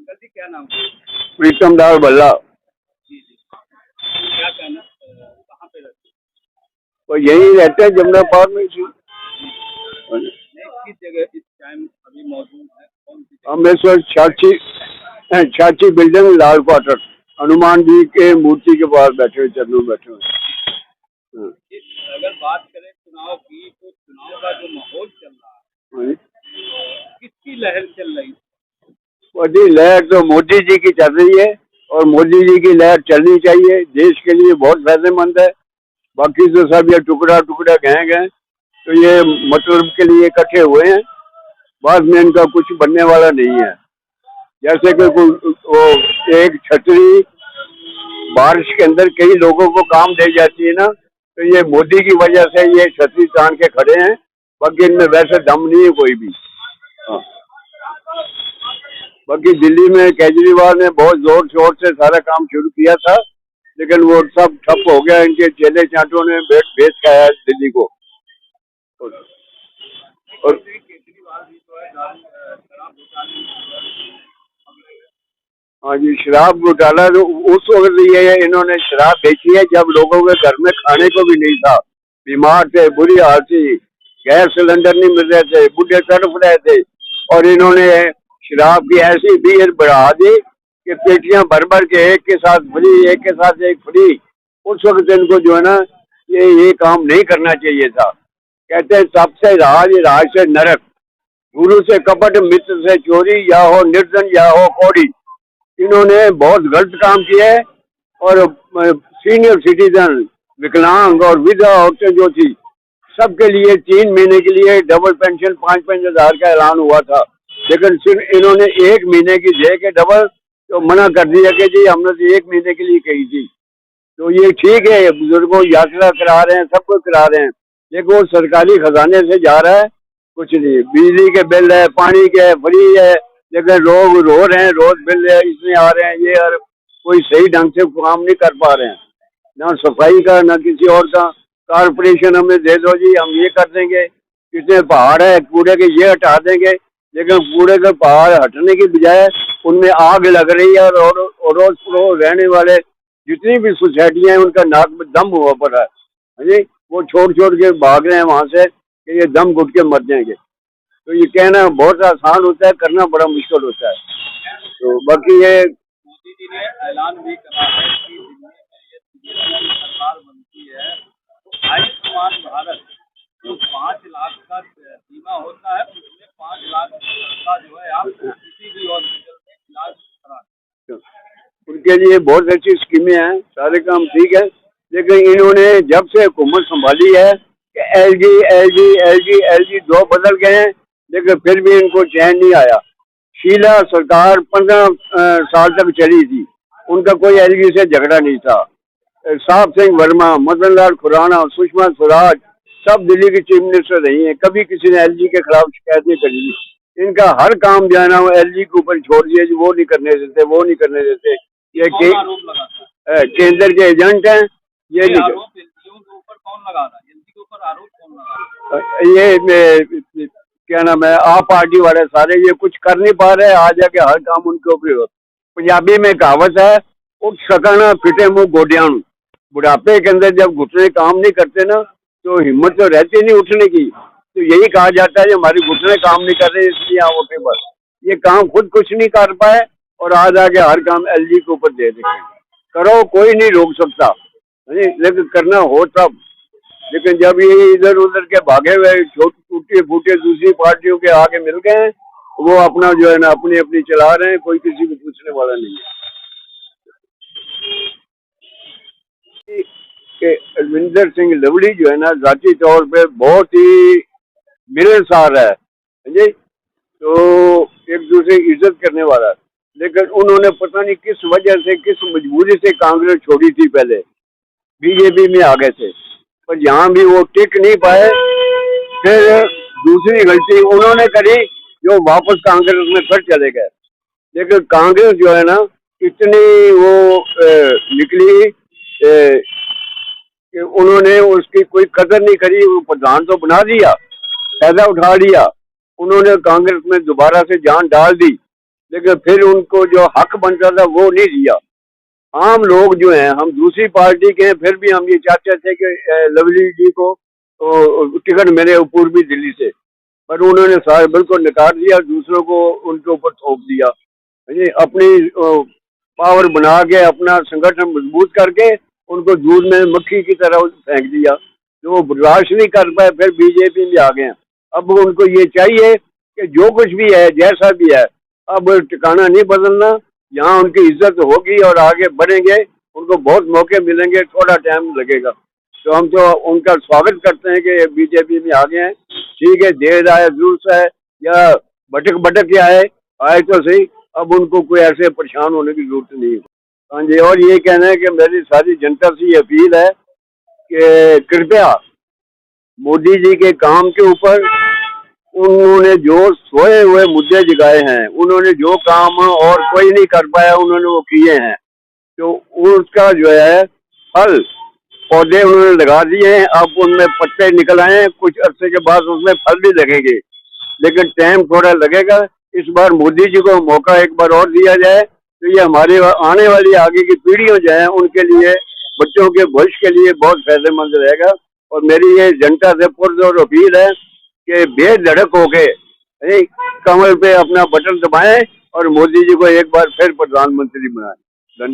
Uncle जी क्या नाम है? प्रीतम दास भल्ला। जी जी। क्या कहना, कहाँ पे रहते और यही रहते हैं जमुना पार्क में। हैं? नहीं, किस जगह इस टाइम अभी मौजूद है, कौन सी जगह? हम इस वक्त छाछी बिल्डिंग लाल क्वार्टर हनुमान जी के मूर्ति के पास बैठे हुए, चरणों में बैठे हुए। हाँ। अगर बात करें चुनाव की, तो चुनाव का जो माहौल चल रहा है, किसकी लहर चल रही है? मोदी लहर तो मोदी जी की चल रही है और मोदी जी की लहर चलनी चाहिए, देश के लिए बहुत फायदेमंद है। बाकी तो सब ये टुकड़ा टुकड़ा गए तो ये मतलब के लिए इकट्ठे हुए हैं, बाद में इनका कुछ बनने वाला नहीं है। जैसे कि वो एक छतरी बारिश के अंदर कई लोगों को काम दे जाती है ना, तो ये मोदी की वजह से ये छतरी तान के खड़े हैं, बाकी इनमें वैसे दम नहीं है कोई भी। हाँ। बाकी दिल्ली में केजरीवाल ने बहुत जोर शोर से सारा काम शुरू किया था, लेकिन वो सब ठप हो गया। इनके चेले चाटों ने भेज के आया दिल्ली को। और केजरीवाल भी तो है शराब घोटाले में। हाँ जी, शराब घोटाला तो उस वक्त ये इन्होंने शराब बेची है जब लोगों के घर में खाने को भी नहीं था, बीमार थे, बुरी हालत थी, गैस सिलेंडर नहीं मिल रहे थे, बुढ़े तड़प रहे थे, और इन्होंने शराब की ऐसी बीयर बढ़ा दी कि पेटियां भर भर के एक के साथ फ्री, एक के साथ एक फ्री। उस वक्त इनको जो है ना, ये काम नहीं करना चाहिए था। कहते हैं सबसे राज से नरक, गुरु से कपट, मित्र से चोरी, या हो निर्धन या हो कौड़ी। इन्होंने बहुत गलत काम किया है। और सीनियर सिटीजन, विकलांग और विधवा औरतें जो थी, सबके लिए 3 महीने के लिए डबल पेंशन 5-5 हजार का ऐलान हुआ था, लेकिन सिर्फ इन्होंने 1 महीने की दे के डबल तो मना कर दिया कि जी हमने तो 1 महीने के लिए कही थी। तो ये ठीक है, बुजुर्गों यात्रा करा रहे हैं, सब कुछ करा रहे हैं, लेकिन वो सरकारी खजाने से जा रहा है, कुछ नहीं। बिजली के बिल है, पानी के फ्री है, लेकिन लोग रो रहे हैं, रोज बिल है इसमें आ रहे हैं, ये और कोई सही ढंग से काम नहीं कर पा रहे हैं, ना सफाई का ना किसी और का। कारपोरेशन हमें दे दो जी, हम ये कर देंगे। कितने पहाड़ है कूड़े के, ये हटा देंगे, लेकिन कूड़े के पहाड़ हटने की बजाय उनमें आग लग रही है, और रोज रहने वाले जितनी भी सोसाइटियां हैं उनका नाक में दम हुआ पड़ा है जी। वो छोड़ छोड़ के भाग रहे हैं वहां से कि ये दम घुट के मर जाएंगे। तो ये कहना बहुत आसान होता है, करना बड़ा मुश्किल होता है। तो बाकी ये मोदी जी ने ऐलान भी करा है कि दिल्ली में ये बीजेपी की सरकार बनती है तो आयुष्मान भारत जो 5 लाख का बीमा होता है, उसमें 5 लाख का जो है आप किसी भी हॉस्पिटल में इलाज करा सकते हैं। उनके लिए बहुत अच्छी स्कीमें हैं, सारे काम ठीक है, लेकिन इन्होंने जब से हुकूमत संभाली है कि एलजी 2 बदल गए हैं, लेकिन फिर भी इनको चैन नहीं आया। शीला सरकार 15 साल तक चली थी, उनका कोई एलजी से झगड़ा नहीं था। साहब सिंह वर्मा, मदन लाल खुराना, सुषमा स्वराज सब दिल्ली की चीफ मिनिस्टर रही हैं, कभी किसी ने एलजी के खिलाफ शिकायत नहीं करी। इनका हर काम जो है ना वो एलजी के ऊपर छोड़ दिया जी, वो नहीं करने देते, वो नहीं करने देते। ये आरोप लगाता है केंद्र के एजेंट हैं, ये नहीं आरोप एनजीओ के ऊपर कौन लगा रहा है? एनजीओ के ऊपर आरोप कौन लगा रहा है? ये क्या नाम है, आप पार्टी वाले सारे ये कुछ कर नहीं पा रहे, आ जाके हर काम उनके ऊपर। पंजाबी में कहावत है, उठ सकाना फिटे मुंह गोडियाणु। बुढ़ापे के अंदर जब घुटने काम नहीं करते ना, तो हिम्मत तो रहती नहीं उठने की। तो यही कहा जाता है हमारे घुटने काम नहीं कर रहे, इसलिए यहाँ उठे। बस ये काम खुद कुछ नहीं कर पाए और आज आके हर काम एलजी के ऊपर दे देते। करो, कोई नहीं रोक सकता, लेकिन करना हो तब। लेकिन जब ये इधर उधर के भागे हुए टूटे फूटे दूसरी पार्टियों के आगे मिल गए हैं, वो अपना जो है ना अपनी अपनी चला रहे हैं, कोई किसी को पूछने वाला नहीं है। कि अरविंदर सिंह लवली जो है ना, जाती तौर पे बहुत ही मिलनसार है जी, तो एक दूसरे की इज्जत करने वाला है। लेकिन उन्होंने पता नहीं किस वजह से, किस मजबूरी से कांग्रेस छोड़ी थी, पहले बीजेपी में आ गए थे, पर यहाँ भी वो टिक नहीं पाए। फिर दूसरी गलती उन्होंने करी, जो वापस कांग्रेस में फिर चले गए। लेकिन कांग्रेस जो है ना, इतनी वो निकली कि उन्होंने उसकी कोई कदर नहीं करी। वो प्रधान तो बना दिया, फायदा उठा लिया, उन्होंने कांग्रेस में दोबारा से जान डाल दी, लेकिन फिर उनको जो हक बनता था वो नहीं दिया। आम लोग जो हैं, हम दूसरी पार्टी के हैं, फिर भी हम ये चाहते थे कि लवली जी को तो टिकट मिले पूर्वी दिल्ली से, पर उन्होंने सारे बिल्कुल नकार दिया, दूसरों को उनके ऊपर थोप दिया। ये अपनी पावर बना के अपना संगठन मजबूत करके उनको दूध में मक्खी की तरह फेंक दिया। जो वो बर्दाश्त नहीं कर पाए, फिर बीजेपी में आ गए। अब उनको ये चाहिए कि जो कुछ भी है, जैसा भी है, अब ठिकाना नहीं बदलना। यहाँ उनकी इज्जत होगी और आगे बढ़ेंगे, उनको बहुत मौके मिलेंगे, थोड़ा टाइम लगेगा। तो हम तो उनका स्वागत करते हैं कि बीजेपी में आ गए हैं। ठीक है, देर आए दुरुस्त है, या भटक भटक के आए तो सही। अब उनको कोई ऐसे परेशान होने की जरूरत नहीं है। हाँ जी, और ये कहना है कि मेरी सारी जनता से ये अपील है कि कृपया मोदी जी के काम के ऊपर, उन्होंने जो सोए हुए मुद्दे जगाए हैं, उन्होंने जो काम और कोई नहीं कर पाया, उन्होंने वो किए हैं, तो उसका जो है फल पौधे उन्होंने लगा दिए हैं। अब उनमें पत्ते निकल आए हैं, कुछ अरसे के बाद उसमें फल भी लगेंगे, लेकिन टाइम थोड़ा लगेगा। इस बार मोदी जी को मौका एक बार और दिया जाए तो ये हमारी आने वाली आगे की पीढ़ियों जो है उनके लिए, बच्चों के भविष्य के लिए बहुत फायदेमंद रहेगा। और मेरी ये जनता से पुरजोर अपील है कि बेधड़क होके कमर पे अपना बटन दबाएं और मोदी जी को एक बार फिर प्रधानमंत्री बनाएं।